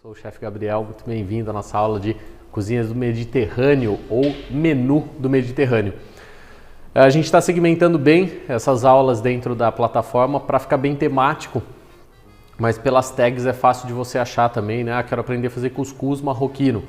Sou o chefe Gabriel, muito bem-vindo à nossa aula de cozinhas do Mediterrâneo ou menu do Mediterrâneo. A gente está segmentando bem essas aulas dentro da plataforma para ficar bem temático, mas pelas tags é fácil de você achar também, né? Quero aprender a fazer cuscuz marroquino.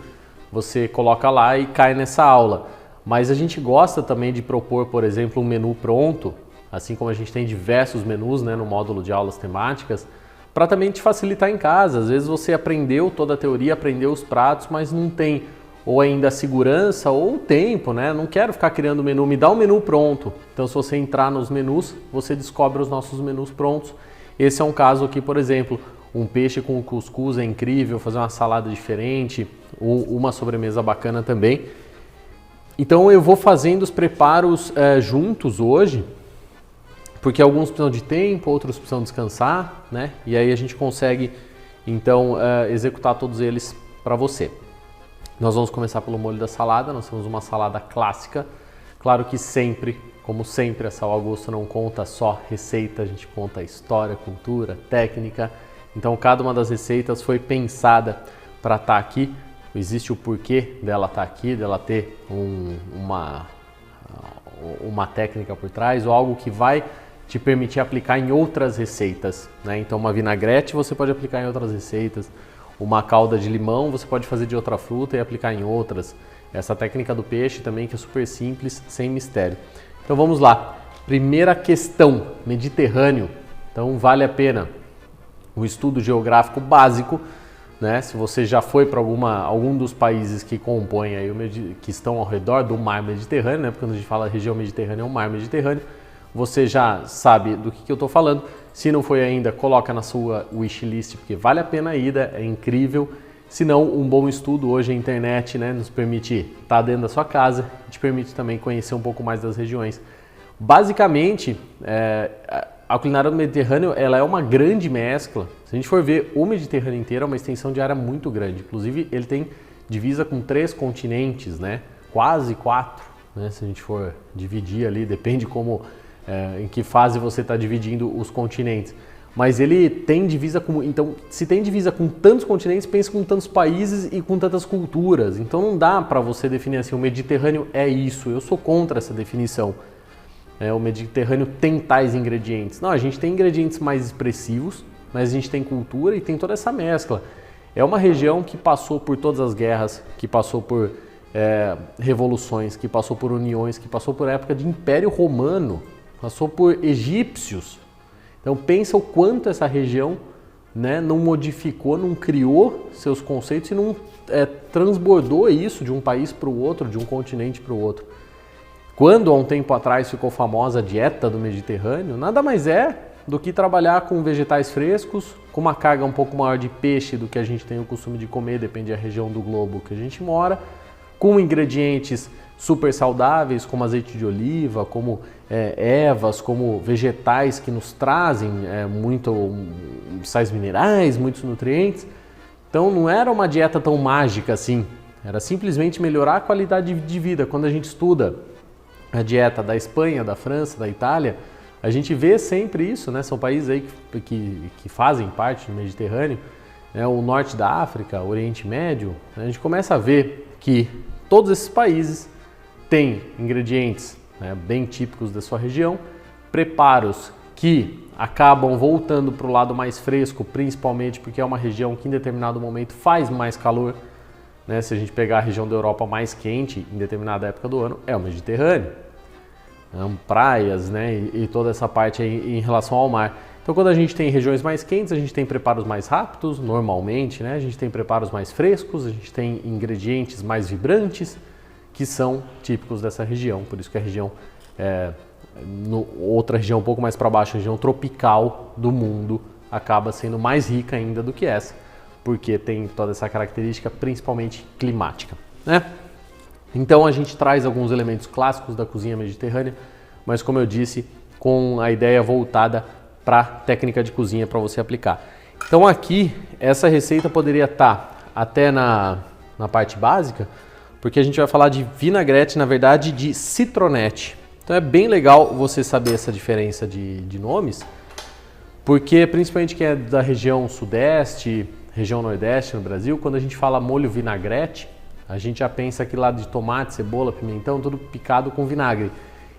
Você coloca lá e cai nessa aula. Mas a gente gosta também de propor, por exemplo, um menu pronto, assim como a gente tem diversos menus, né, no módulo de aulas temáticas, para também te facilitar em casa. Às vezes você aprendeu toda a teoria, aprendeu os pratos, mas não tem ou ainda a segurança ou o tempo, né? Não quero ficar criando menu, me dá um menu pronto. Então se você entrar nos menus, você descobre os nossos menus prontos. Esse é um caso aqui, por exemplo, um peixe com cuscuz é incrível, fazer uma salada diferente, ou uma sobremesa bacana também. Então eu vou fazendo os preparos juntos hoje, porque alguns precisam de tempo, outros precisam descansar, né? E aí a gente consegue, então, executar todos eles para você. Nós vamos começar pelo molho da salada. Nós temos uma salada clássica. Claro que sempre, como sempre, a Sal Augusto não conta só receita, a gente conta história, cultura, técnica. Então, cada uma das receitas foi pensada para estar aqui. Existe o porquê dela estar aqui, dela ter uma técnica por trás, ou algo que vai te permitir aplicar em outras receitas, né? Então uma vinagrete você pode aplicar em outras receitas, uma calda de limão você pode fazer de outra fruta e aplicar em outras. Essa técnica do peixe também, que é super simples, sem mistério. Então vamos lá. Primeira questão, Mediterrâneo. Então vale a pena o estudo geográfico básico, né? Se você já foi para algum dos países que compõem aí que estão ao redor do mar Mediterrâneo, né? Porque quando a gente fala região mediterrânea é o mar Mediterrâneo, você já sabe do que eu estou falando. Se não foi ainda, coloca na sua wishlist, porque vale a pena a ida, é incrível. Se não, um bom estudo hoje, a internet, né, nos permite estar dentro da sua casa, te permite também conhecer um pouco mais das regiões. Basicamente, a culinária do Mediterrâneo ela é uma grande mescla. Se a gente for ver, o Mediterrâneo inteiro é uma extensão de área muito grande. Inclusive, ele tem divisa com 3 continentes, né? Quase 4, né? Se a gente for dividir ali, depende em que fase você está dividindo os continentes. Mas ele tem divisa com... Então, se tem divisa com tantos continentes, pense com tantos países e com tantas culturas. Então não dá para você definir assim, o Mediterrâneo é isso. Eu sou contra essa definição. O Mediterrâneo tem tais ingredientes. Não, a gente tem ingredientes mais expressivos, mas a gente tem cultura e tem toda essa mescla. É uma região que passou por todas as guerras, que passou por revoluções, que passou por uniões, que passou por época de Império Romano, passou por egípcios. Então pensa o quanto essa região, né, não modificou, não criou seus conceitos e não transbordou isso de um país para o outro, de um continente para o outro. Quando há um tempo atrás ficou famosa a dieta do Mediterrâneo, nada mais é do que trabalhar com vegetais frescos, com uma carga um pouco maior de peixe do que a gente tem o costume de comer, depende da região do globo que a gente mora, com ingredientes super saudáveis, como azeite de oliva, como ervas, como vegetais que nos trazem sais minerais, muitos nutrientes. Então não era uma dieta tão mágica assim, era simplesmente melhorar a qualidade de vida. Quando a gente estuda a dieta da Espanha, da França, da Itália, a gente vê sempre isso, né? São países aí que fazem parte do Mediterrâneo, né? O norte da África, o Oriente Médio. A gente começa a ver que todos esses países têm ingredientes, né, bem típicos da sua região, preparos que acabam voltando para o lado mais fresco, principalmente porque é uma região que em determinado momento faz mais calor, né? Se a gente pegar a região da Europa mais quente em determinada época do ano, é o Mediterrâneo. Praias, né, e toda essa parte aí em relação ao mar. Então quando a gente tem regiões mais quentes, a gente tem preparos mais rápidos, normalmente, né? A gente tem preparos mais frescos, a gente tem ingredientes mais vibrantes, que são típicos dessa região. Por isso que a região, outra região um pouco mais para baixo, a região tropical do mundo, acaba sendo mais rica ainda do que essa, porque tem toda essa característica, principalmente climática, né? Então a gente traz alguns elementos clássicos da cozinha mediterrânea, mas como eu disse, com a ideia voltada para técnica de cozinha para você aplicar. Então aqui, essa receita poderia estar até na parte básica, porque a gente vai falar de vinagrete, na verdade, de citronete. Então é bem legal você saber essa diferença de nomes, porque principalmente quem é da região sudeste, região nordeste no Brasil, quando a gente fala molho vinagrete, a gente já pensa aqui lá de tomate, cebola, pimentão, tudo picado com vinagre.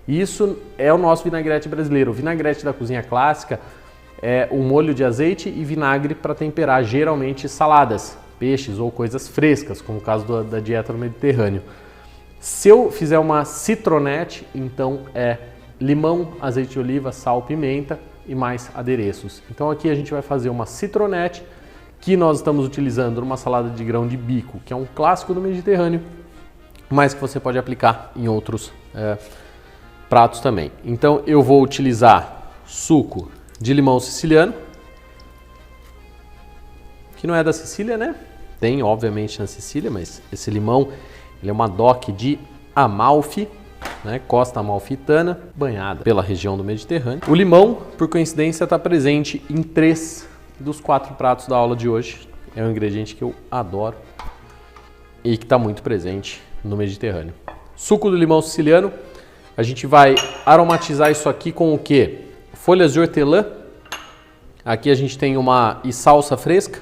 Isso é o nosso vinagrete brasileiro. O vinagrete da cozinha clássica é um molho de azeite e vinagre para temperar geralmente saladas, peixes ou coisas frescas, como o caso da dieta no Mediterrâneo. Se eu fizer uma citronete, então é limão, azeite de oliva, sal, pimenta e mais adereços. Então aqui a gente vai fazer uma citronete que nós estamos utilizando numa salada de grão de bico, que é um clássico do Mediterrâneo, mas que você pode aplicar em outros pratos também. Então eu vou utilizar suco de limão siciliano, que não é da Sicília, né? Tem obviamente na Sicília, mas esse limão ele é uma DOC de Amalfi, né? Costa Amalfitana, banhada pela região do Mediterrâneo. O limão, por coincidência, está presente em 3 dos 4 pratos da aula de hoje. É um ingrediente que eu adoro e que está muito presente no Mediterrâneo. Suco do limão siciliano. A gente vai aromatizar isso aqui com o quê? Folhas de hortelã. Aqui a gente tem e salsa fresca.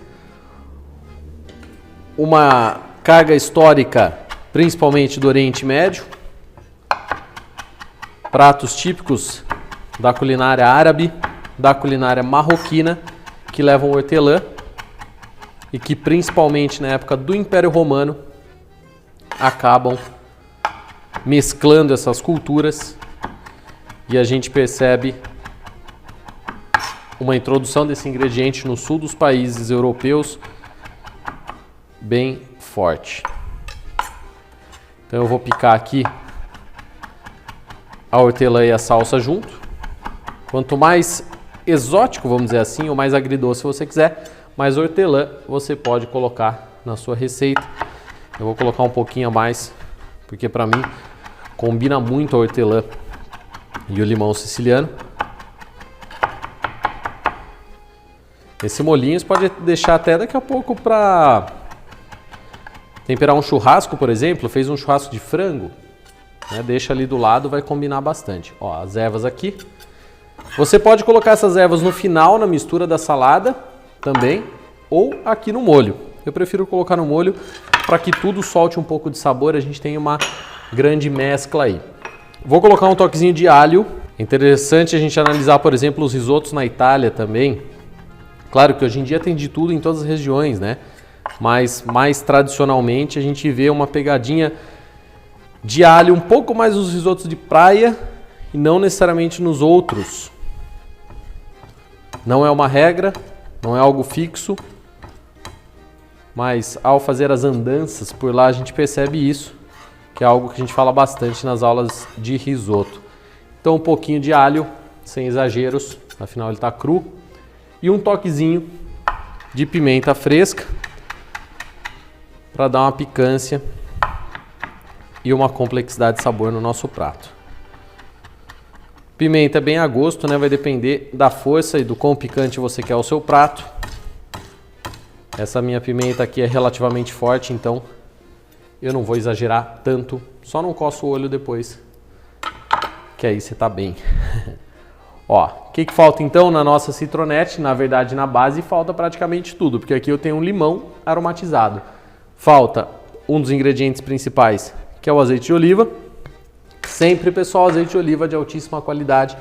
Uma carga histórica, principalmente do Oriente Médio. Pratos típicos da culinária árabe, da culinária marroquina, que levam hortelã e que principalmente na época do Império Romano acabam mesclando essas culturas e a gente percebe uma introdução desse ingrediente no sul dos países europeus bem forte. Então eu vou picar aqui a hortelã e a salsa junto. Quanto mais exótico, vamos dizer assim, ou mais agridoce você quiser, mais hortelã você pode colocar na sua receita. Eu vou colocar um pouquinho a mais, porque para mim combina muito a hortelã e o limão siciliano. Esse molhinho você pode deixar até daqui a pouco para temperar um churrasco, por exemplo. Fez um churrasco de frango, né? Deixa ali do lado, vai combinar bastante. Ó, as ervas aqui. Você pode colocar essas ervas no final, na mistura da salada também, ou aqui no molho. Eu prefiro colocar no molho para que tudo solte um pouco de sabor, a gente tem uma grande mescla aí. Vou colocar um toquezinho de alho. É interessante a gente analisar, por exemplo, os risotos na Itália também. Claro que hoje em dia tem de tudo em todas as regiões, né? Mas mais tradicionalmente a gente vê uma pegadinha de alho um pouco mais nos risotos de praia e não necessariamente nos outros. Não é uma regra, não é algo fixo, mas ao fazer as andanças por lá a gente percebe isso, que é algo que a gente fala bastante nas aulas de risoto. Então um pouquinho de alho, sem exageros, afinal ele está cru, e um toquezinho de pimenta fresca para dar uma picância e uma complexidade de sabor no nosso prato. Pimenta bem a gosto, né? Vai depender da força e do quão picante você quer o seu prato. Essa minha pimenta aqui é relativamente forte, então eu não vou exagerar tanto. Só não coço o olho depois, que aí você tá bem. Ó, o que falta então na nossa citronete? Na verdade, na base falta praticamente tudo, porque aqui eu tenho um limão aromatizado. Falta um dos ingredientes principais, que é o azeite de oliva. Sempre, pessoal, azeite de oliva de altíssima qualidade.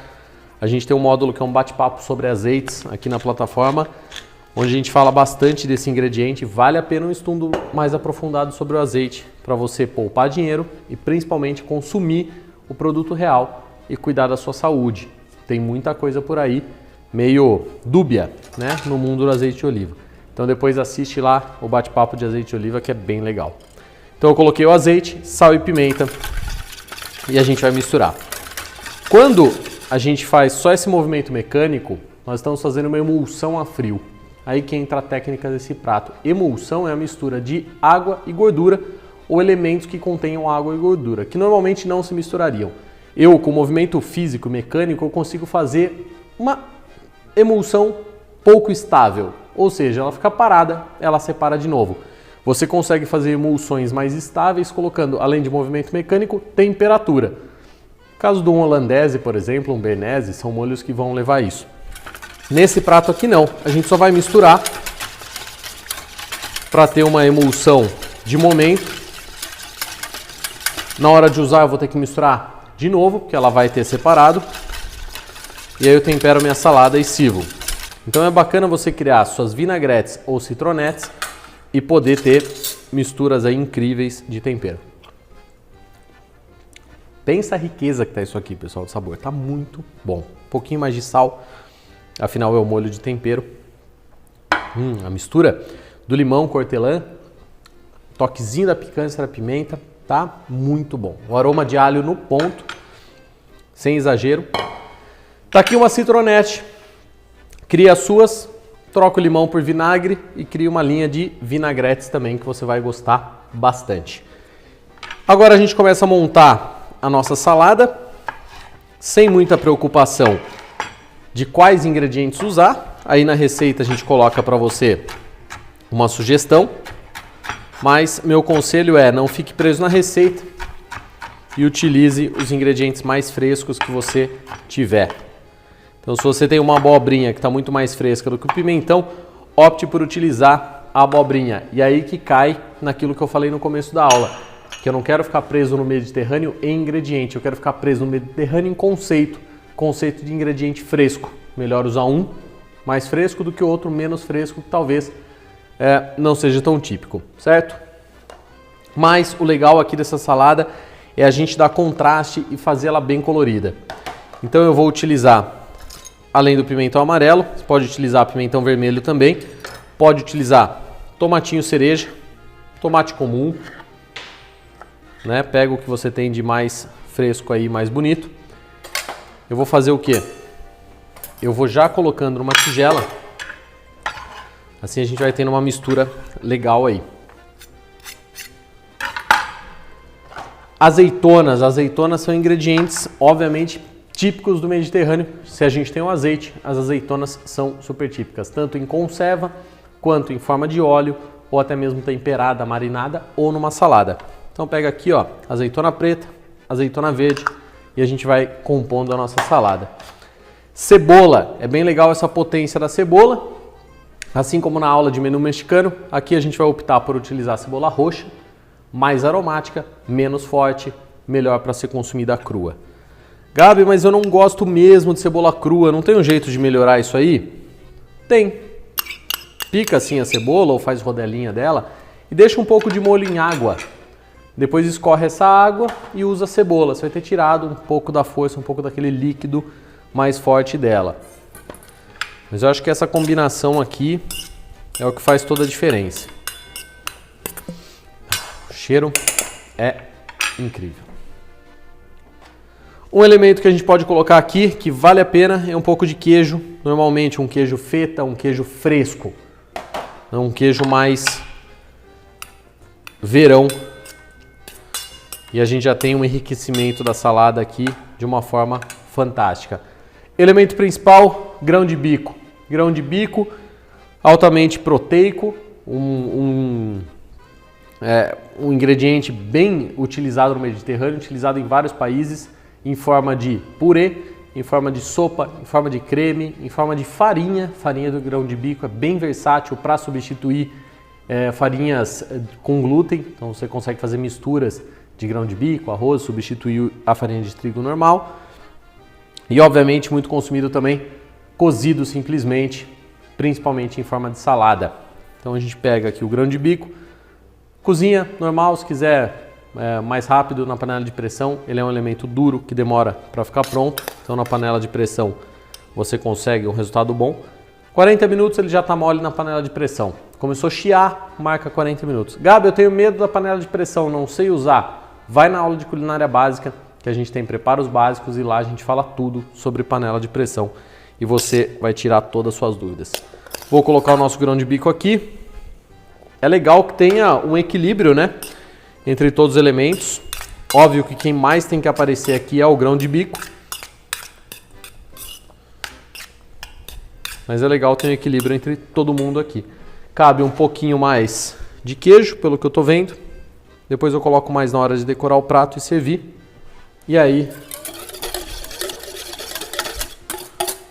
A gente tem um módulo que é um bate-papo sobre azeites aqui na plataforma, onde a gente fala bastante desse ingrediente. Vale a pena um estudo mais aprofundado sobre o azeite para você poupar dinheiro e principalmente consumir o produto real e cuidar da sua saúde. Tem muita coisa por aí meio dúbia, né, no mundo do azeite de oliva. Então depois assiste lá o bate-papo de azeite de oliva, que é bem legal. Então eu coloquei o azeite, sal e pimenta e a gente vai misturar. Quando a gente faz só esse movimento mecânico, nós estamos fazendo uma emulsão a frio. Aí que entra a técnica desse prato. Emulsão é a mistura de água e gordura ou elementos que contenham água e gordura, que normalmente não se misturariam. Eu, com movimento físico mecânico, eu consigo fazer uma emulsão pouco estável, ou seja, ela fica parada, ela separa de novo. Você consegue fazer emulsões mais estáveis colocando, além de movimento mecânico, temperatura. No caso do holandese, por exemplo, um béarnaise, são molhos que vão levar isso. Nesse prato aqui não, a gente só vai misturar para ter uma emulsão de momento. Na hora de usar eu vou ter que misturar de novo, porque ela vai ter separado. E aí eu tempero minha salada e sirvo. Então é bacana você criar suas vinagretes ou citronetes e poder ter misturas aí incríveis de tempero. Pensa a riqueza que tá isso aqui, pessoal, de sabor. Tá muito bom. Um pouquinho mais de sal, afinal é o molho de tempero. A mistura do limão com hortelã, toquezinho da picância da pimenta, tá muito bom. O aroma de alho no ponto, sem exagero. Tá aqui uma citronete. Cria as suas, troca o limão por vinagre e cria uma linha de vinagretes também que você vai gostar bastante. Agora a gente começa a montar a nossa salada, sem muita preocupação de quais ingredientes usar. Aí na receita a gente coloca para você uma sugestão, mas meu conselho é não fique preso na receita e utilize os ingredientes mais frescos que você tiver. Então se você tem uma abobrinha que está muito mais fresca do que o pimentão, opte por utilizar a abobrinha. E aí que cai naquilo que eu falei no começo da aula, que eu não quero ficar preso no Mediterrâneo em ingrediente, eu quero ficar preso no Mediterrâneo em conceito de ingrediente fresco. Melhor usar um mais fresco do que o outro menos fresco, que talvez não seja tão típico, certo? Mas o legal aqui dessa salada é a gente dar contraste e fazer ela bem colorida. Então eu vou utilizar, além do pimentão amarelo, você pode utilizar pimentão vermelho também, pode utilizar tomatinho cereja, tomate comum, né? Pega o que você tem de mais fresco aí, mais bonito. Eu vou fazer o quê? Eu vou já colocando numa tigela, assim a gente vai tendo uma mistura legal aí. Azeitonas são ingredientes, obviamente, típicos do Mediterrâneo. Se a gente tem o azeite, as azeitonas são super típicas, tanto em conserva, quanto em forma de óleo, ou até mesmo temperada, marinada, ou numa salada. Então pega aqui, ó, azeitona preta, azeitona verde, e a gente vai compondo a nossa salada. Cebola, é bem legal essa potência da cebola, assim como na aula de menu mexicano, aqui a gente vai optar por utilizar a cebola roxa, mais aromática, menos forte, melhor para ser consumida crua. Gabi, mas eu não gosto mesmo de cebola crua, não tem um jeito de melhorar isso aí? Tem. Pica assim a cebola ou faz rodelinha dela e deixa um pouco de molho em água. Depois escorre essa água e usa a cebola. Você vai ter tirado um pouco da força, um pouco daquele líquido mais forte dela. Mas eu acho que essa combinação aqui é o que faz toda a diferença. O cheiro é incrível. Um elemento que a gente pode colocar aqui, que vale a pena, é um pouco de queijo. Normalmente um queijo feta, um queijo fresco. Não um queijo mais verão. E a gente já tem um enriquecimento da salada aqui de uma forma fantástica. Elemento principal, grão de bico. Grão de bico altamente proteico, um ingrediente bem utilizado no Mediterrâneo, utilizado em vários países, em forma de purê, em forma de sopa, em forma de creme, em forma de farinha. Farinha do grão de bico é bem versátil para substituir farinhas com glúten, então você consegue fazer misturas de grão de bico, arroz, substituir a farinha de trigo normal. E obviamente muito consumido também cozido simplesmente, principalmente em forma de salada. Então a gente pega aqui o grão de bico, cozinha normal, se quiser mais rápido na panela de pressão, ele é um elemento duro que demora para ficar pronto, então na panela de pressão você consegue um resultado bom. 40 minutos ele já está mole na panela de pressão. Começou a chiar, marca 40 minutos. Gabi, eu tenho medo da panela de pressão, não sei usar. Vai na aula de culinária básica, que a gente tem preparos básicos e lá a gente fala tudo sobre panela de pressão e você vai tirar todas as suas dúvidas. Vou colocar o nosso grão de bico aqui. É legal que tenha um equilíbrio, né, entre todos os elementos. Óbvio que quem mais tem que aparecer aqui é o grão de bico. Mas é legal ter um equilíbrio entre todo mundo aqui. Cabe um pouquinho mais de queijo, pelo que eu tô vendo. Depois eu coloco mais na hora de decorar o prato e servir. E aí,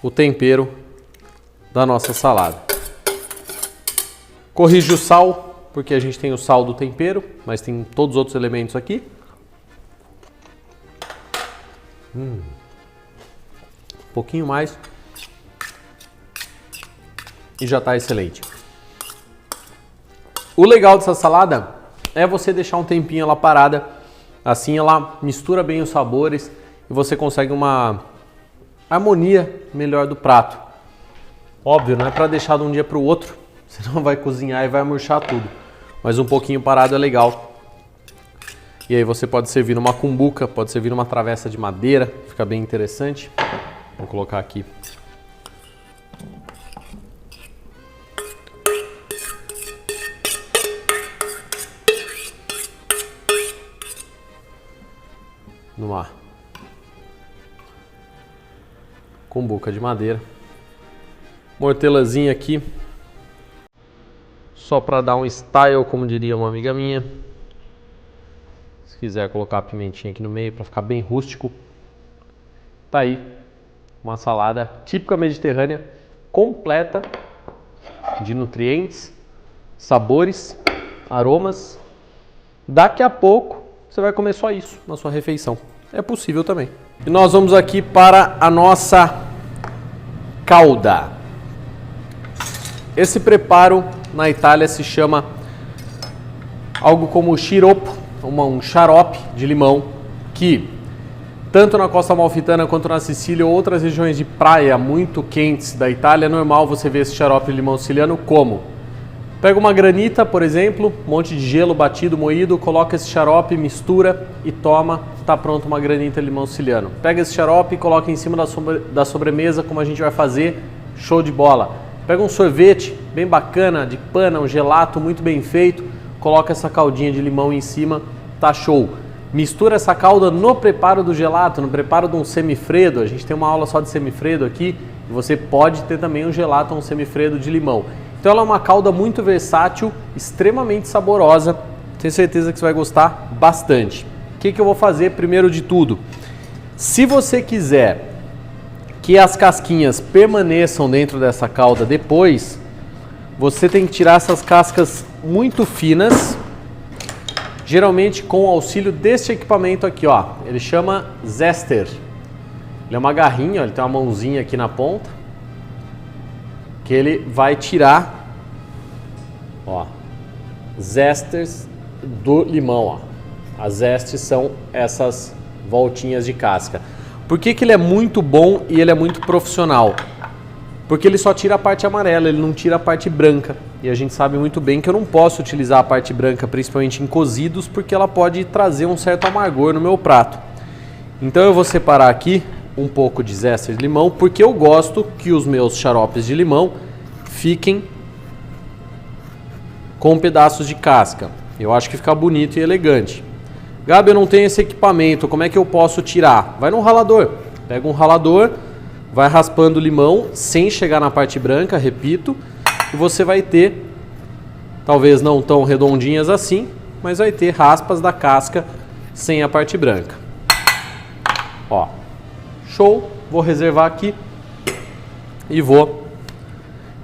o tempero da nossa salada. Corrige o sal, porque a gente tem o sal do tempero, mas tem todos os outros elementos aqui. Um pouquinho mais. E já está excelente. O legal dessa salada é você deixar um tempinho ela parada. Assim ela mistura bem os sabores e você consegue uma harmonia melhor do prato. Óbvio, não é para deixar de um dia para o outro, senão vai cozinhar e vai murchar tudo. Mas um pouquinho parado é legal. E aí você pode servir numa cumbuca, pode servir numa travessa de madeira, fica bem interessante. Vou colocar aqui. Numa cumbuca de madeira. Mortelazinha aqui. Só para dar um style, como diria uma amiga minha. Se quiser colocar a pimentinha aqui no meio para ficar bem rústico. Tá aí. Uma salada típica mediterrânea, completa de nutrientes, sabores, aromas. Daqui a pouco você vai comer só isso na sua refeição. É possível também. E nós vamos aqui para a nossa calda. Esse preparo na Itália se chama algo como sciroppo, um xarope de limão, que tanto na costa amalfitana quanto na Sicília ou outras regiões de praia muito quentes da Itália, é normal você ver esse xarope de limão siciliano como? Pega uma granita, por exemplo, um monte de gelo batido, moído, coloca esse xarope, mistura e toma, tá pronto uma granita de limão siciliano. Pega esse xarope e coloca em cima da sobremesa, como a gente vai fazer, show de bola. Pega um sorvete bem bacana, de pana, um gelato muito bem feito, coloca essa caldinha de limão em cima, tá show. Mistura essa calda no preparo do gelato, no preparo de um semifredo. A gente tem uma aula só de semifredo aqui, e você pode ter também um gelato ou um semifredo de limão. Então ela é uma calda muito versátil, extremamente saborosa. Tenho certeza que você vai gostar bastante. O que eu vou fazer primeiro de tudo? Se você quiser que as casquinhas permaneçam dentro dessa calda depois, você tem que tirar essas cascas muito finas, geralmente com o auxílio deste equipamento aqui, ó. Ele chama Zester. Ele é uma garrinha, ó, ele tem uma mãozinha aqui na ponta, que ele vai tirar, ó, zesters do limão, ó. As zestes são essas voltinhas de casca. Por que ele é muito bom e ele é muito profissional? Porque ele só tira a parte amarela, ele não tira a parte branca. E a gente sabe muito bem que eu não posso utilizar a parte branca, principalmente em cozidos, porque ela pode trazer um certo amargor no meu prato. Então eu vou separar aqui um pouco de zester de limão, porque eu gosto que os meus xaropes de limão fiquem com pedaços de casca. Eu acho que fica bonito e elegante. Gabi, eu não tenho esse equipamento, como é que eu posso tirar? Vai no ralador. Pega um ralador, vai raspando o limão sem chegar na parte branca, repito, e você vai ter, talvez não tão redondinhas assim, mas vai ter raspas da casca sem a parte branca. Ó, show, vou reservar aqui e vou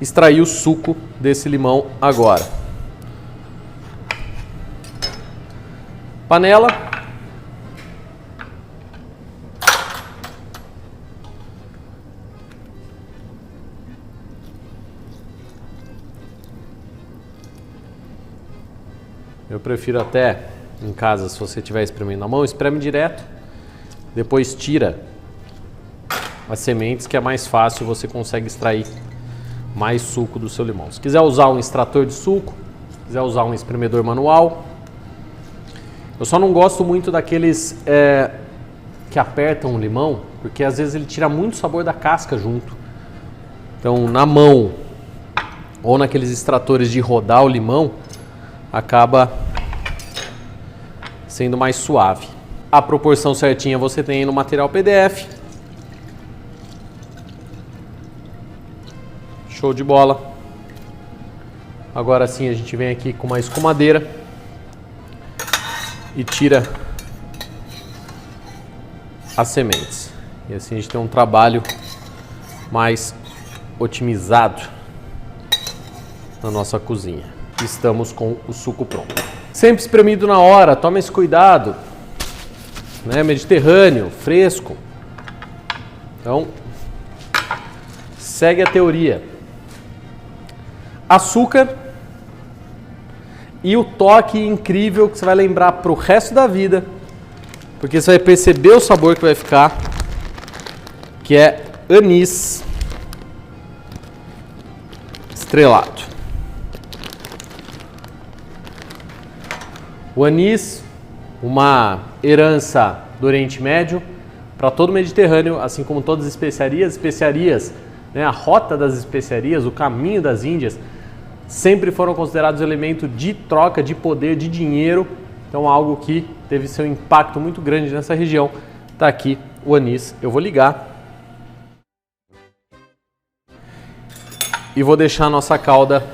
extrair o suco desse limão agora. Panela. Eu prefiro até em casa, se você estiver espremendo na mão, espreme direto, depois tira as sementes, que é mais fácil, você consegue extrair mais suco do seu limão. Se quiser usar um extrator de suco, se quiser usar um espremedor manual. Eu só não gosto muito daqueles que apertam o limão, porque às vezes ele tira muito sabor da casca junto. Então na mão ou naqueles extratores de rodar o limão, acaba sendo mais suave. A proporção certinha você tem aí no material PDF. Show de bola. Agora sim a gente vem aqui com uma escumadeira e tira as sementes. E assim a gente tem um trabalho mais otimizado na nossa cozinha. estamos com o suco pronto. Sempre espremido na hora, toma esse cuidado, né? Mediterrâneo, fresco. Então, segue a teoria. Açúcar e o toque incrível que você vai lembrar para o resto da vida, porque você vai perceber o sabor que vai ficar, que é anis estrelado. O anis, uma herança do Oriente Médio para todo o Mediterrâneo, assim como todas as especiarias, né, a rota das especiarias, o caminho das Índias, sempre foram considerados elemento de troca de poder, de dinheiro. Então, algo que teve seu impacto muito grande nessa região. Está aqui o anis. Eu vou ligar e vou deixar a nossa calda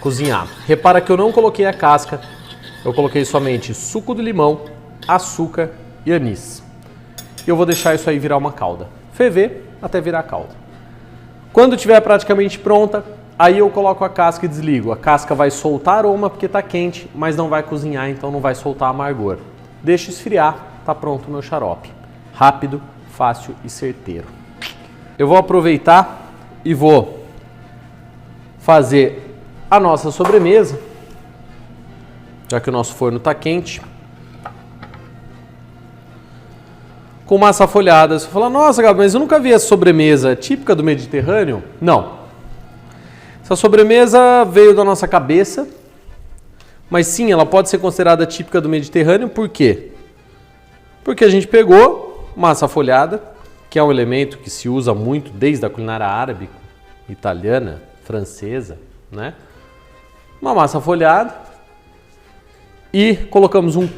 cozinhar. Repara que eu não coloquei a casca, eu coloquei somente suco de limão, açúcar e anis. E eu vou deixar isso aí virar uma calda. Ferver até virar calda. Quando estiver praticamente pronta, aí eu coloco a casca e desligo. A casca vai soltar aroma porque está quente, mas não vai cozinhar, então não vai soltar amargor. Deixa esfriar, está pronto o meu xarope. Rápido, fácil e certeiro. Eu vou aproveitar e vou fazer a nossa sobremesa, já que o nosso forno está quente, com massa folhada. Você fala, nossa, Gabi, mas eu nunca vi essa sobremesa típica do Mediterrâneo. Não. Essa sobremesa veio da nossa cabeça, mas sim, ela pode ser considerada típica do Mediterrâneo. Por quê? Porque a gente pegou massa folhada, que é um elemento que se usa muito desde a culinária árabe, italiana, francesa, né? Uma massa folhada e colocamos um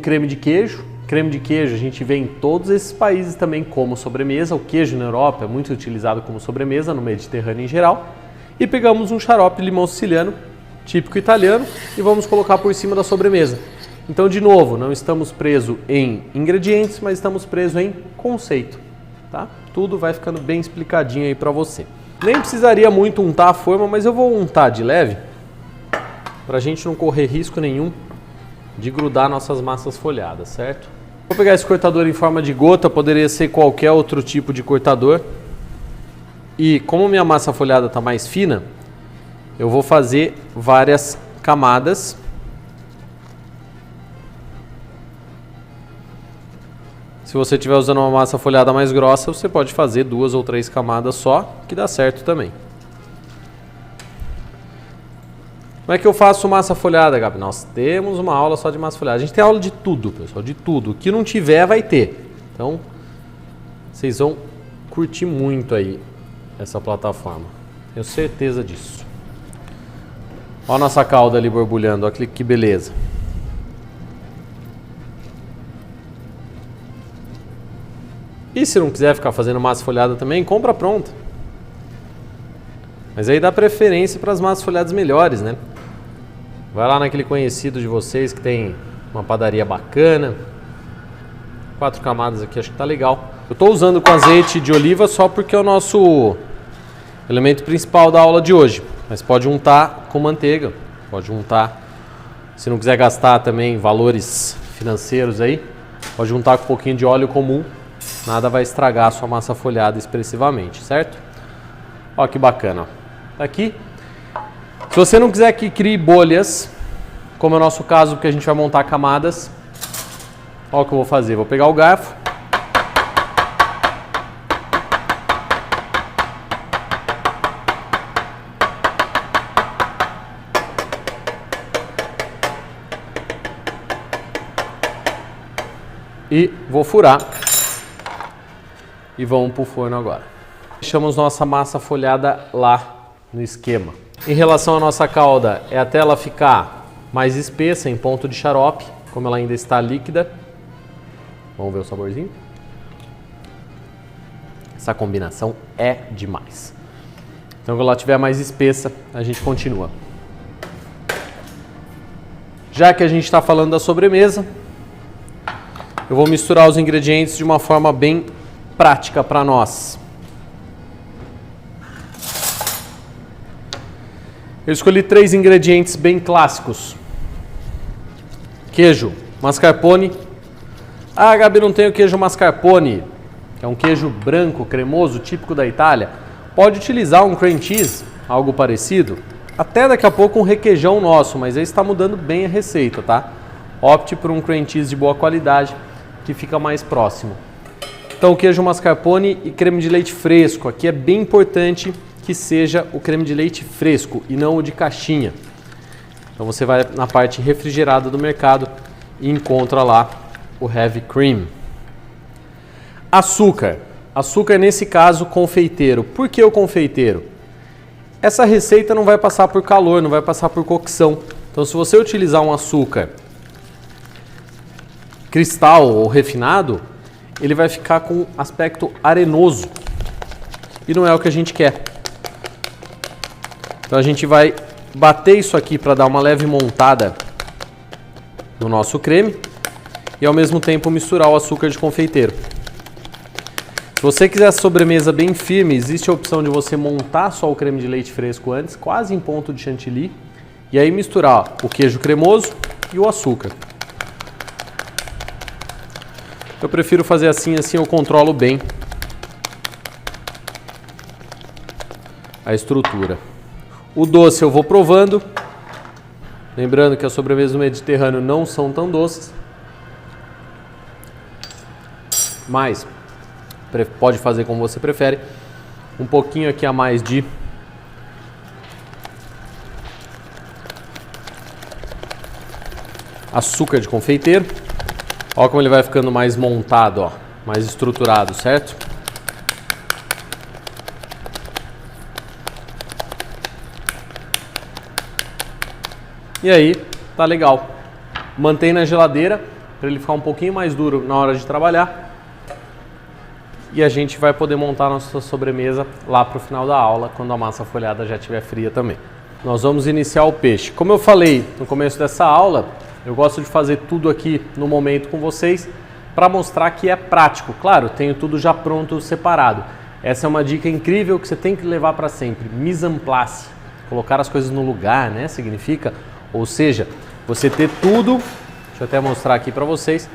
creme de queijo. Creme de queijo a gente vê em todos esses países também como sobremesa. O queijo na Europa é muito utilizado como sobremesa, no Mediterrâneo em geral. E pegamos um xarope de limão siciliano, típico italiano, e vamos colocar por cima da sobremesa. Então, de novo, não estamos presos em ingredientes, mas estamos presos em conceito, tá? Tudo vai ficando bem explicadinho aí para você. Nem precisaria muito untar a forma, mas eu vou untar de leve, para a gente não correr risco nenhum de grudar nossas massas folhadas, certo? Vou pegar esse cortador em forma de gota, poderia ser qualquer outro tipo de cortador. E como minha massa folhada está mais fina, eu vou fazer várias camadas. Se você estiver usando uma massa folhada mais grossa, você pode fazer 2 ou 3 camadas só, que dá certo também. Como é que eu faço massa folhada, Gabi? Nós temos uma aula só de massa folhada. A gente tem aula de tudo, pessoal, de tudo. O que não tiver, vai ter. Então, vocês vão curtir muito aí essa plataforma. Tenho certeza disso. Olha a nossa calda ali borbulhando, olha que beleza. E se não quiser ficar fazendo massa folhada também, compra pronta. Mas aí dá preferência para as massas folhadas melhores, né? Vai lá naquele conhecido de vocês que tem uma padaria bacana. 4 camadas aqui, acho que tá legal. Eu estou usando com azeite de oliva só porque é o nosso elemento principal da aula de hoje. Mas pode untar com manteiga, pode untar, se não quiser gastar também valores financeiros aí, pode untar com um pouquinho de óleo comum. Nada vai estragar a sua massa folhada expressivamente, certo? Olha que bacana. Tá aqui. Se você não quiser que crie bolhas, como é o nosso caso, porque a gente vai montar camadas, olha o que eu vou fazer. Vou pegar o garfo. E vou furar. E vamos para o forno agora. Deixamos nossa massa folhada lá no esquema. Em relação à nossa calda, é até ela ficar mais espessa em ponto de xarope, como ela ainda está líquida. Vamos ver o saborzinho? Essa combinação é demais. Então, quando ela estiver mais espessa, a gente continua. Já que a gente está falando da sobremesa, eu vou misturar os ingredientes de uma forma bem prática para nós. Eu escolhi 3 ingredientes bem clássicos. Queijo mascarpone. Ah, Gabi, não tenho queijo mascarpone. É um queijo branco, cremoso, típico da Itália. Pode utilizar um cream cheese, algo parecido. Até daqui a pouco um requeijão nosso, mas aí está mudando bem a receita, tá? Opte por um cream cheese de boa qualidade, que fica mais próximo. Então, queijo mascarpone e creme de leite fresco. Aqui é bem importante que seja o creme de leite fresco e não o de caixinha. Então você vai na parte refrigerada do mercado e encontra lá o heavy cream. Açúcar. Açúcar, nesse caso, confeiteiro. Por que o confeiteiro? Essa receita não vai passar por calor, não vai passar por cocção. Então, se você utilizar um açúcar cristal ou refinado, ele vai ficar com aspecto arenoso. E não é o que a gente quer. Então, a gente vai bater isso aqui para dar uma leve montada no nosso creme e, ao mesmo tempo, misturar o açúcar de confeiteiro. Se você quiser a sobremesa bem firme, existe a opção de você montar só o creme de leite fresco antes, quase em ponto de chantilly, e aí misturar o queijo cremoso e o açúcar. Eu prefiro fazer assim eu controlo bem a estrutura. O doce eu vou provando, lembrando que as sobremesas do Mediterrâneo não são tão doces, mas pode fazer como você prefere. Um pouquinho aqui a mais de açúcar de confeiteiro. Olha como ele vai ficando mais montado, ó, mais estruturado, certo? E aí, tá legal. Mantém na geladeira para ele ficar um pouquinho mais duro na hora de trabalhar. E a gente vai poder montar a nossa sobremesa lá para o final da aula, quando a massa folhada já estiver fria também. Nós vamos iniciar o peixe. Como eu falei no começo dessa aula, eu gosto de fazer tudo aqui no momento com vocês para mostrar que é prático. Claro, tenho tudo já pronto, separado. Essa é uma dica incrível que você tem que levar para sempre. Mise en place. Colocar as coisas no lugar, né? Significa, ou seja, você ter tudo, deixa eu até mostrar aqui para vocês,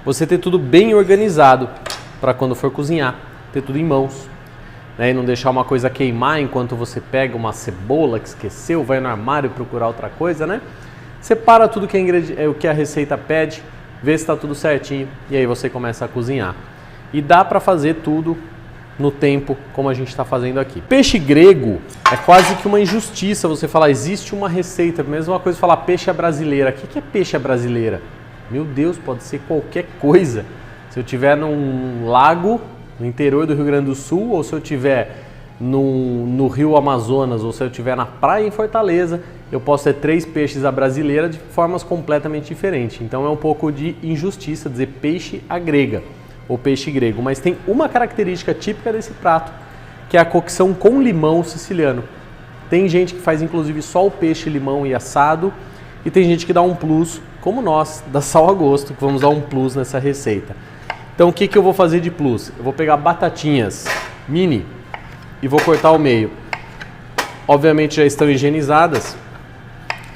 você ter tudo bem organizado para quando for cozinhar, ter tudo em mãos, né? E não deixar uma coisa queimar enquanto você pega uma cebola que esqueceu, vai no armário procurar outra coisa, né? Separa tudo que o que a receita pede, vê se está tudo certinho e aí você começa a cozinhar. E dá para fazer tudo no tempo como a gente está fazendo aqui. Peixe grego é quase que uma injustiça você falar, existe uma receita, mesma coisa falar peixe à brasileira. O que é peixe à brasileira? Meu Deus, pode ser qualquer coisa. Se eu estiver num lago no interior do Rio Grande do Sul, ou se eu estiver no Rio Amazonas, ou se eu estiver na praia em Fortaleza, eu posso ter 3 peixes à brasileira de formas completamente diferentes. Então é um pouco de injustiça dizer peixe à grega ou peixe grego, mas tem uma característica típica desse prato, que é a cocção com limão siciliano. Tem gente que faz inclusive só o peixe, limão e assado, e tem gente que dá um plus, como nós, da Sal a Gosto, que vamos dar um plus nessa receita. Então o que eu vou fazer de plus? Eu vou pegar batatinhas mini e vou cortar ao meio. Obviamente já estão higienizadas,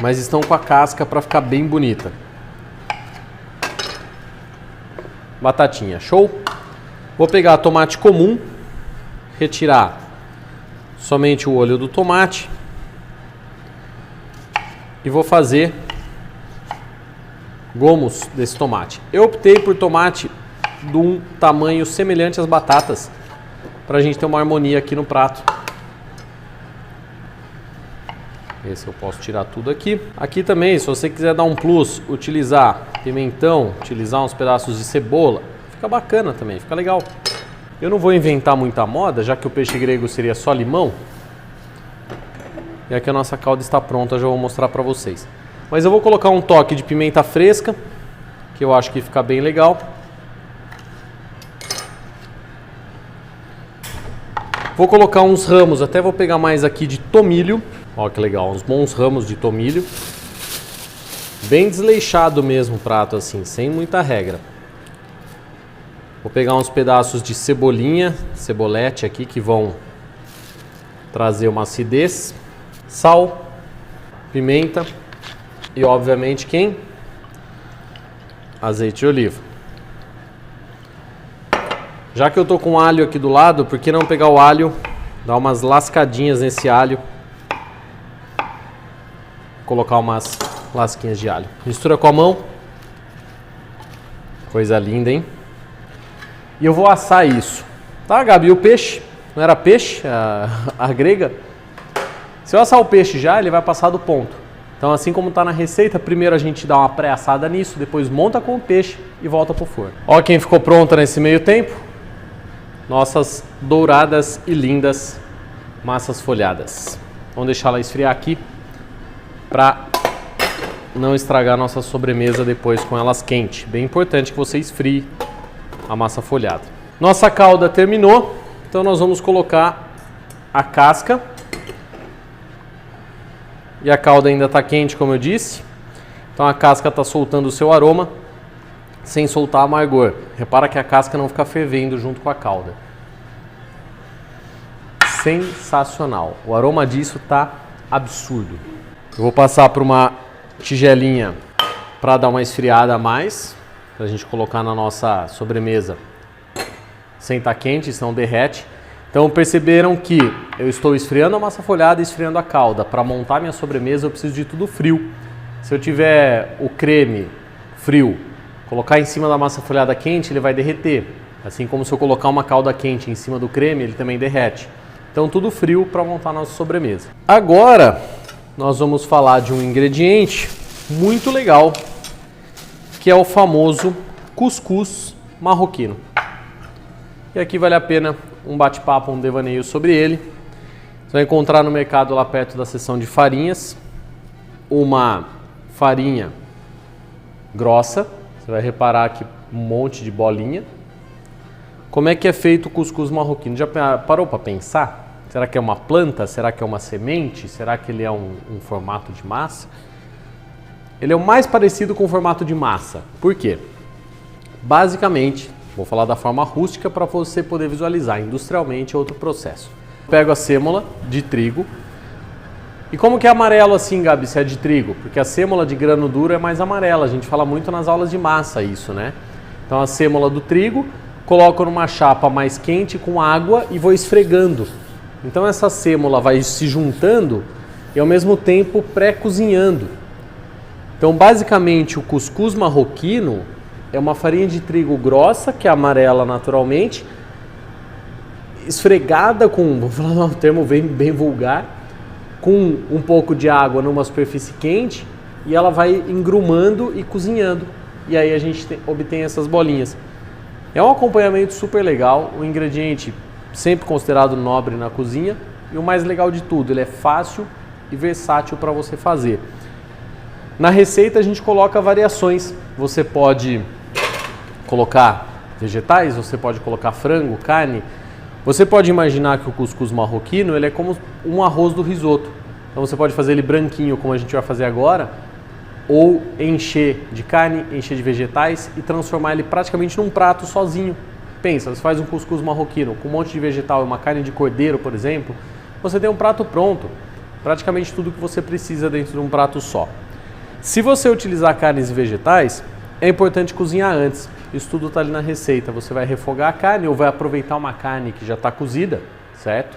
mas estão com a casca para ficar bem bonita. Batatinha, show? Vou pegar tomate comum, retirar somente o olho do tomate e vou fazer gomos desse tomate. Eu optei por tomate de um tamanho semelhante às batatas, para a gente ter uma harmonia aqui no prato. Esse eu posso tirar tudo aqui. Aqui também, se você quiser dar um plus, utilizar pimentão, utilizar uns pedaços de cebola, fica bacana também, fica legal. Eu não vou inventar muita moda, já que o peixe grego seria só limão. E aqui a nossa calda está pronta, já vou mostrar para vocês. Mas eu vou colocar um toque de pimenta fresca, que eu acho que fica bem legal. Vou colocar uns ramos, até vou pegar mais aqui de tomilho. Olha que legal, uns bons ramos de tomilho. Bem desleixado mesmo o prato assim, sem muita regra. Vou pegar uns pedaços de cebolinha, cebolete aqui, que vão trazer uma acidez. Sal, pimenta e, obviamente, quem? Azeite de oliva. Já que eu tô com alho aqui do lado, por que não pegar o alho, dar umas lascadinhas nesse alho, colocar umas lasquinhas de alho. Mistura com a mão. Coisa linda, hein? E eu vou assar isso. Tá, Gabi? E o peixe? Não era peixe, a grega? Se eu assar o peixe já, ele vai passar do ponto. Então, assim como está na receita, primeiro a gente dá uma pré-assada nisso, depois monta com o peixe e volta pro forno. Ó quem ficou pronta nesse meio tempo. Nossas douradas e lindas massas folhadas. Vamos deixar ela esfriar aqui para não estragar a nossa sobremesa depois com elas quentes. Bem importante que você esfrie a massa folhada. Nossa calda terminou, então nós vamos colocar a casca. E a calda ainda está quente, como eu disse. Então a casca está soltando o seu aroma sem soltar amargor. Repara que a casca não fica fervendo junto com a calda. Sensacional. O aroma disso tá absurdo. Eu vou passar por uma tigelinha para dar uma esfriada a mais, para a gente colocar na nossa sobremesa sem estar quente, senão derrete. Então perceberam que eu estou esfriando a massa folhada e esfriando a calda. Para montar minha sobremesa eu preciso de tudo frio. Se eu tiver o creme frio, colocar em cima da massa folhada quente, ele vai derreter. Assim como se eu colocar uma calda quente em cima do creme, ele também derrete. Então tudo frio para montar a nossa sobremesa. Agora nós vamos falar de um ingrediente muito legal, que é o famoso cuscuz marroquino. E aqui vale a pena um bate-papo, um devaneio sobre ele. Você vai encontrar no mercado lá perto da seção de farinhas uma farinha grossa. Você vai reparar aqui um monte de bolinha. Como é que é feito o cuscuz marroquino? Já parou para pensar? Será que é uma planta? Será que é uma semente? Será que ele é um formato de massa? Ele é o mais parecido com o formato de massa. Por quê? Basicamente, vou falar da forma rústica para você poder visualizar. Industrialmente é outro processo. Pego a sêmola de trigo. E como que é amarelo assim, Gabi, se é de trigo? Porque a sêmola de grano duro é mais amarela. A gente fala muito nas aulas de massa isso, né? Então a sêmola do trigo, coloco numa chapa mais quente com água e vou esfregando. Então essa sêmola vai se juntando e ao mesmo tempo pré-cozinhando. Então basicamente o cuscuz marroquino é uma farinha de trigo grossa, que é amarela naturalmente, esfregada com, vou falar um termo bem vulgar, com um pouco de água numa superfície quente e ela vai engrumando e cozinhando. E aí a gente obtém essas bolinhas. É um acompanhamento super legal, um ingrediente sempre considerado nobre na cozinha e o mais legal de tudo, ele é fácil e versátil para você fazer. Na receita a gente coloca variações, você pode colocar vegetais, você pode colocar frango, carne. Você pode imaginar que o cuscuz marroquino ele é como um arroz do risoto. Então você pode fazer ele branquinho, como a gente vai fazer agora, ou encher de carne, encher de vegetais e transformar ele praticamente num prato sozinho. Pensa, você faz um cuscuz marroquino com um monte de vegetal e uma carne de cordeiro, por exemplo, você tem um prato pronto. Praticamente tudo que você precisa dentro de um prato só. Se você utilizar carnes e vegetais, é importante cozinhar antes. Isso tudo está ali na receita. Você vai refogar a carne ou vai aproveitar uma carne que já está cozida, certo?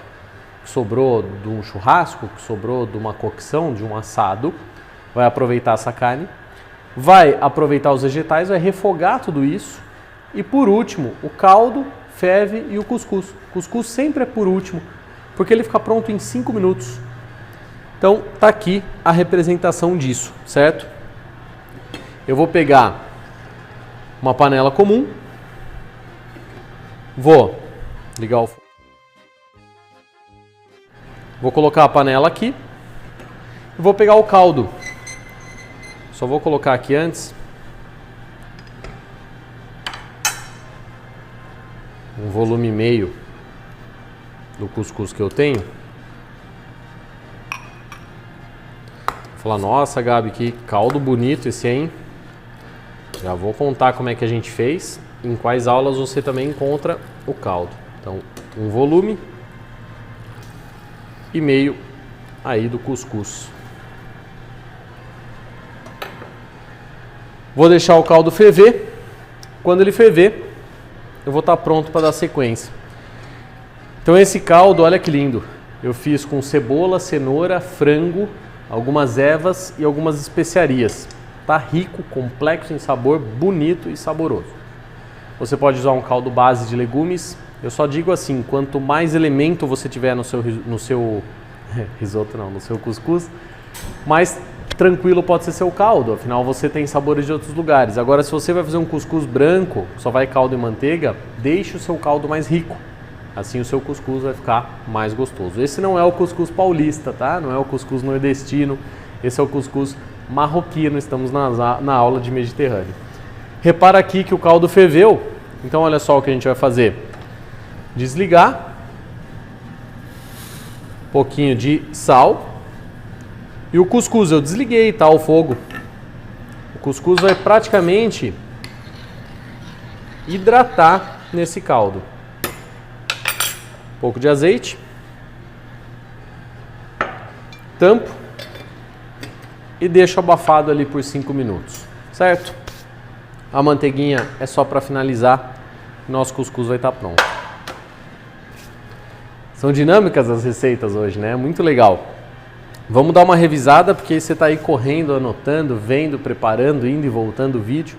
Que sobrou de um churrasco, que sobrou de uma cocção, de um assado. Vai aproveitar essa carne, vai aproveitar os vegetais, vai refogar tudo isso. E por último, o caldo, ferve e o cuscuz. O cuscuz sempre é por último, porque ele fica pronto em 5 minutos. Então tá aqui a representação disso, certo? Eu vou pegar uma panela comum, vou ligar o fogo, vou colocar a panela aqui e vou pegar o caldo. Só vou colocar aqui antes um volume e meio do cuscuz que eu tenho. Vou falar, nossa Gabi, que caldo bonito esse, hein? Já vou contar como é que a gente fez, em quais aulas você também encontra o caldo. Então, um volume e meio aí do cuscuz. Vou deixar o caldo ferver. Quando ele ferver, eu vou estar pronto para dar sequência. Então esse caldo, olha que lindo. Eu fiz com cebola, cenoura, frango, algumas ervas e algumas especiarias. Tá rico, complexo em sabor, bonito e saboroso. Você pode usar um caldo base de legumes. Eu só digo assim, quanto mais elemento você tiver no seu risoto não, no seu cuscuz, mais tranquilo pode ser seu caldo, afinal você tem sabores de outros lugares. Agora, se você vai fazer um cuscuz branco, só vai caldo e manteiga, deixe o seu caldo mais rico. Assim o seu cuscuz vai ficar mais gostoso. Esse não é o cuscuz paulista, tá? Não é o cuscuz nordestino, esse é o cuscuz marroquino, estamos na aula de Mediterrâneo. Repara aqui que o caldo ferveu, então olha só o que a gente vai fazer. Desligar, um pouquinho de sal. E o cuscuz, eu desliguei, tá, o fogo. O cuscuz vai praticamente hidratar nesse caldo. Um pouco de azeite. Tampo. E deixo abafado ali por 5 minutos, certo? A manteiguinha é só para finalizar. Nosso cuscuz vai estar pronto. São dinâmicas as receitas hoje, né? Muito legal. Vamos dar uma revisada, porque você está aí correndo, anotando, vendo, preparando, indo e voltando o vídeo.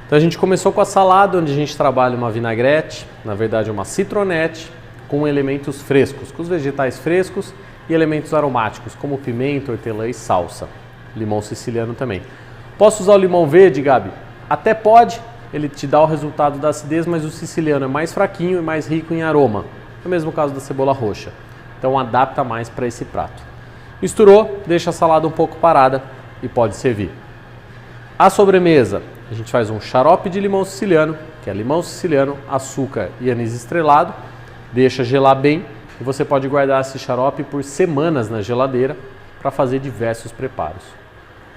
Então a gente começou com a salada, onde a gente trabalha uma vinagrete, na verdade uma citronete, com elementos frescos, com os vegetais frescos e elementos aromáticos, como pimenta, hortelã e salsa. Limão siciliano também. Posso usar o limão verde, Gabi? Até pode, ele te dá o resultado da acidez, mas o siciliano é mais fraquinho e mais rico em aroma. É o mesmo caso da cebola roxa. Então adapta mais para esse prato. Misturou, deixa a salada um pouco parada e pode servir. A sobremesa, a gente faz um xarope de limão siciliano, que é limão siciliano, açúcar e anis estrelado, deixa gelar bem e você pode guardar esse xarope por semanas na geladeira para fazer diversos preparos.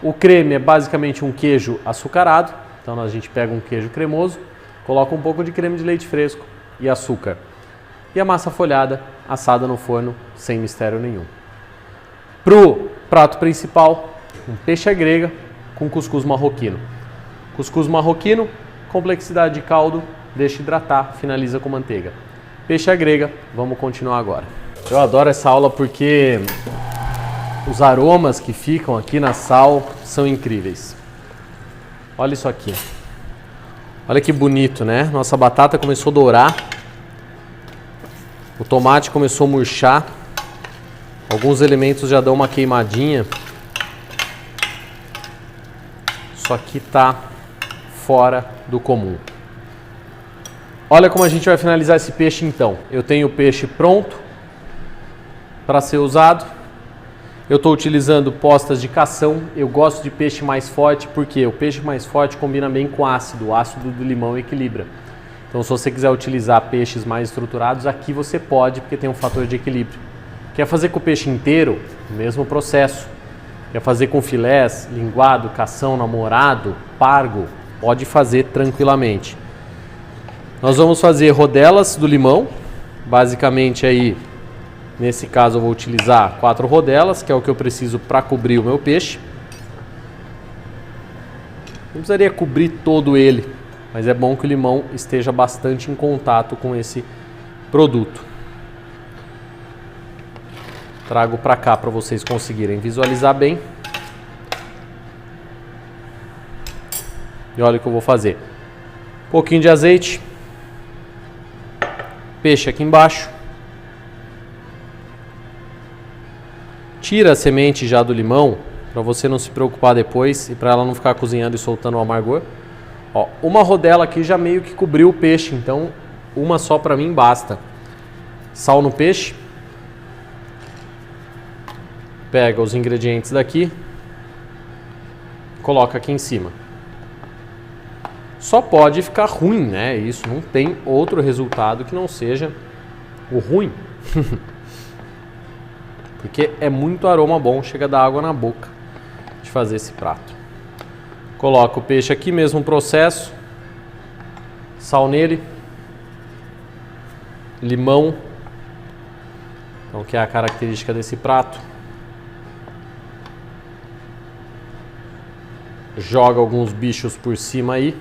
O creme é basicamente um queijo açucarado, então a gente pega um queijo cremoso, coloca um pouco de creme de leite fresco e açúcar. E a massa folhada, assada no forno, sem mistério nenhum. Pro prato principal, um peixe à grega com cuscuz marroquino. Cuscuz marroquino, complexidade de caldo, deixa hidratar, finaliza com manteiga. Peixe à grega, vamos continuar agora. Eu adoro essa aula porque os aromas que ficam aqui na sal são incríveis. Olha isso aqui. Olha que bonito, né? Nossa batata começou a dourar. O tomate começou a murchar. Alguns elementos já dão uma queimadinha. Isso aqui tá fora do comum. Olha como a gente vai finalizar esse peixe então. Eu tenho o peixe pronto para ser usado. Eu estou utilizando postas de cação. Eu gosto de peixe mais forte porque o peixe mais forte combina bem com ácido. O ácido do limão equilibra. Então se você quiser utilizar peixes mais estruturados, aqui você pode, porque tem um fator de equilíbrio. Quer fazer com o peixe inteiro? Mesmo processo. Quer fazer com filés, linguado, cação, namorado, pargo? Pode fazer tranquilamente. Nós vamos fazer rodelas do limão. Basicamente aí, nesse caso eu vou utilizar 4 rodelas, que é o que eu preciso para cobrir o meu peixe. Não precisaria cobrir todo ele, mas é bom que o limão esteja bastante em contato com esse produto. Trago para cá para vocês conseguirem visualizar bem. E olha o que eu vou fazer. Um pouquinho de azeite. Peixe aqui embaixo. Tira a semente já do limão, para você não se preocupar depois e para ela não ficar cozinhando e soltando o amargor. Ó, uma rodela aqui já meio que cobriu o peixe, então uma só para mim basta. Sal no peixe. Pega os ingredientes daqui, coloca aqui em cima. Só pode ficar ruim, né? Isso não tem outro resultado que não seja o ruim. Porque é muito aroma bom, chega a dar água na boca de fazer esse prato. Coloca o peixe aqui, mesmo processo. Sal nele. Limão. Então, que é a característica desse prato. joga alguns bichos por cima aí.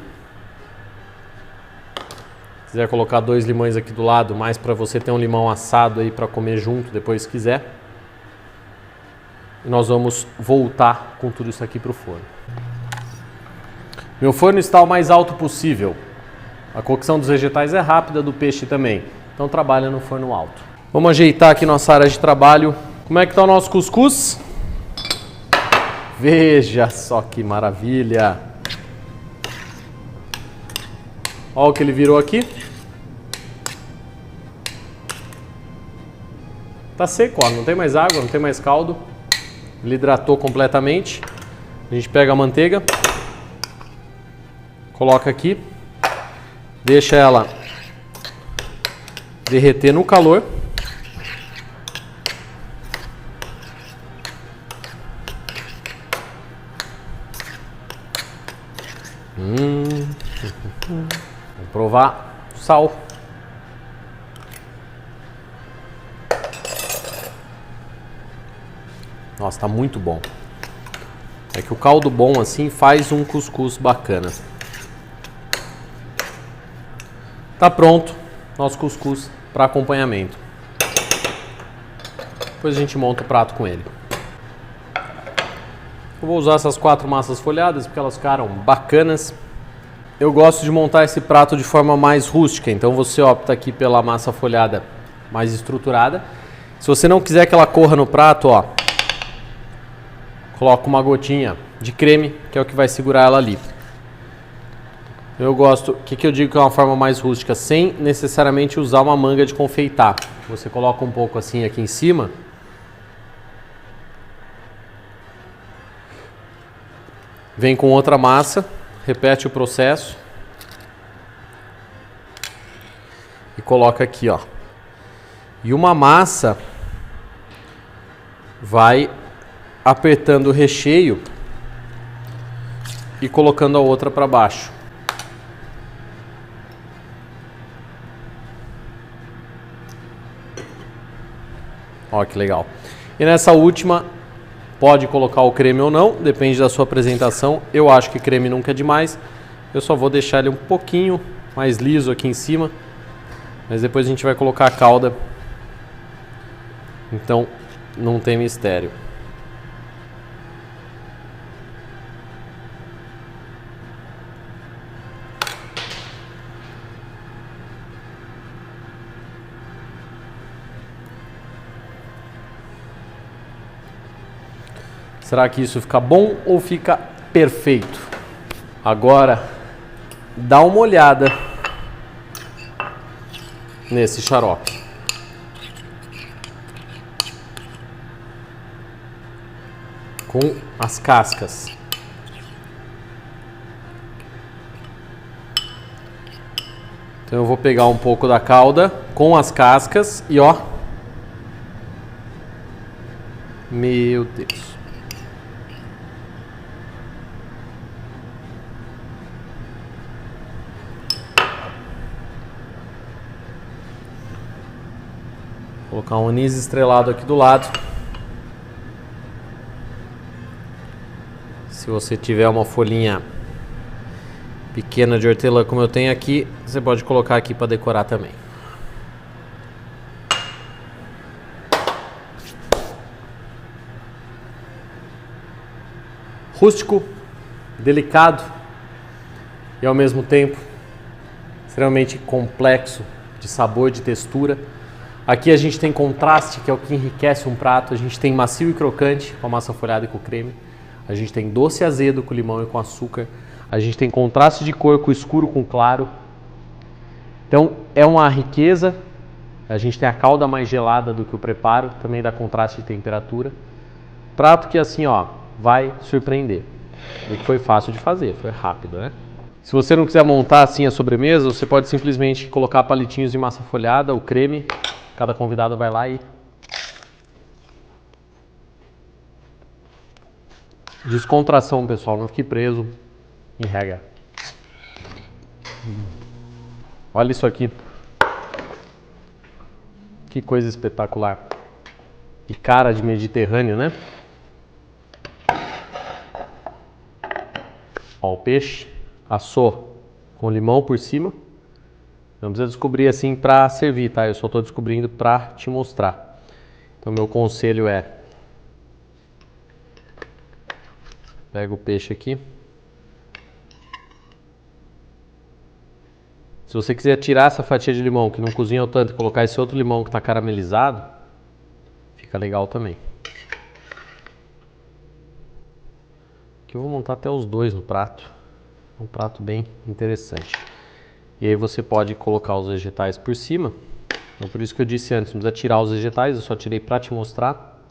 Se quiser colocar 2 limões aqui do lado, mais para você ter um limão assado aí para comer junto depois se quiser. E nós vamos voltar com tudo isso aqui para o forno. Meu forno está o mais alto possível. A cocção dos vegetais é rápida, do peixe também. Então trabalha no forno alto. Vamos ajeitar aqui nossa área de trabalho. Como é que está o nosso cuscuz? Veja só que maravilha! Olha o que ele virou aqui. Tá seco, ó, não tem mais água, não tem mais caldo. Ele hidratou completamente. A gente pega a manteiga, coloca aqui, deixa ela derreter no calor. Vamos provar o sal. Nossa, tá muito bom. É que o caldo bom assim faz um cuscuz bacana. Tá pronto nosso cuscuz para acompanhamento. Depois a gente monta o prato com ele. Eu vou usar essas 4 massas folhadas porque elas ficaram bacanas. Eu gosto de montar esse prato de forma mais rústica, então você opta aqui pela massa folhada mais estruturada. Se você não quiser que ela corra no prato, ó, coloca uma gotinha de creme, que é o que vai segurar ela ali. Eu gosto, o que eu digo que é uma forma mais rústica, sem necessariamente usar uma manga de confeitar. Você coloca um pouco assim aqui em cima. Vem com outra massa, repete o processo. E coloca aqui, ó. E uma massa vai apertando o recheio e colocando a outra para baixo. Ó, que legal. E nessa última, pode colocar o creme ou não, depende da sua apresentação. Eu acho que creme nunca é demais. Eu só vou deixar ele um pouquinho mais liso aqui em cima. Mas depois a gente vai colocar a calda. Então, não tem mistério. Será que isso fica bom ou fica perfeito? Agora, dá uma olhada nesse xarope. Com as cascas. Então eu vou pegar um pouco da calda com as cascas e ó. Meu Deus. Vou colocar um anis estrelado aqui do lado. Se você tiver uma folhinha pequena de hortelã como eu tenho aqui, você pode colocar aqui para decorar também. Rústico, delicado e ao mesmo tempo extremamente complexo de sabor, de textura. Aqui a gente tem contraste, que é o que enriquece um prato. A gente tem macio e crocante com a massa folhada e com o creme. A gente tem doce e azedo com limão e com açúcar. A gente tem contraste de cor com escuro com claro. Então é uma riqueza. A gente tem a calda mais gelada do que o preparo, também dá contraste de temperatura. Prato que assim, ó, vai surpreender. E que foi fácil de fazer, foi rápido, né? Se você não quiser montar assim a sobremesa, você pode simplesmente colocar palitinhos de massa folhada, o creme. Cada convidado vai lá e descontração, pessoal, não fique preso em regra. Olha isso aqui. Que coisa espetacular. E cara de Mediterrâneo, né? Ó, o peixe assou com limão por cima. Não precisa descobrir assim pra servir, tá? Eu só tô descobrindo pra te mostrar. Então meu conselho é: pega o peixe aqui. Se você quiser tirar essa fatia de limão que não cozinha tanto e colocar esse outro limão que está caramelizado, fica legal também. Aqui eu vou montar até os dois no prato. Um prato bem interessante. E aí você pode colocar os vegetais por cima. Então por isso que eu disse antes, não precisa tirar os vegetais, eu só tirei para te mostrar.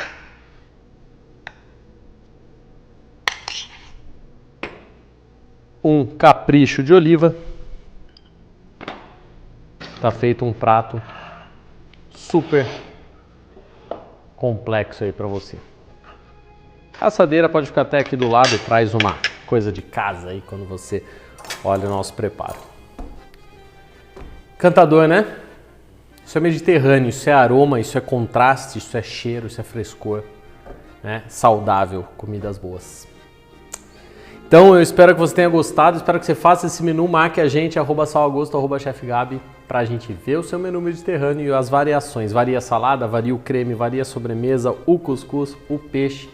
Um capricho de oliva. Tá feito um prato super complexo aí para você. A assadeira pode ficar até aqui do lado, traz uma coisa de casa aí quando você olha o nosso preparo. Encantador, né? Isso é mediterrâneo, isso é aroma, isso é contraste, isso é cheiro, isso é frescor, né? Saudável, comidas boas. Então eu espero que você tenha gostado, espero que você faça esse menu, marque a gente, @salagosto, @chefgabi, pra gente ver o seu menu mediterrâneo e as variações. Varia a salada, varia o creme, varia a sobremesa, o cuscuz, o peixe.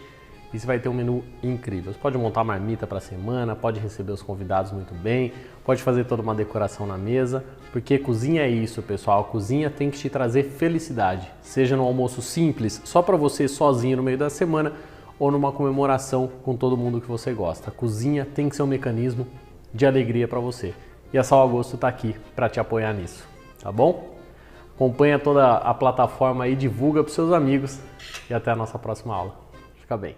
E você vai ter um menu incrível. Você pode montar marmita para a semana, pode receber os convidados muito bem, pode fazer toda uma decoração na mesa, porque cozinha é isso, pessoal. A cozinha tem que te trazer felicidade, seja no almoço simples, só para você sozinho no meio da semana, ou numa comemoração com todo mundo que você gosta. A cozinha tem que ser um mecanismo de alegria para você. E a Sal a Gosto está aqui para te apoiar nisso, tá bom? Acompanha toda a plataforma aí, divulga para seus amigos e até a nossa próxima aula. Fica bem.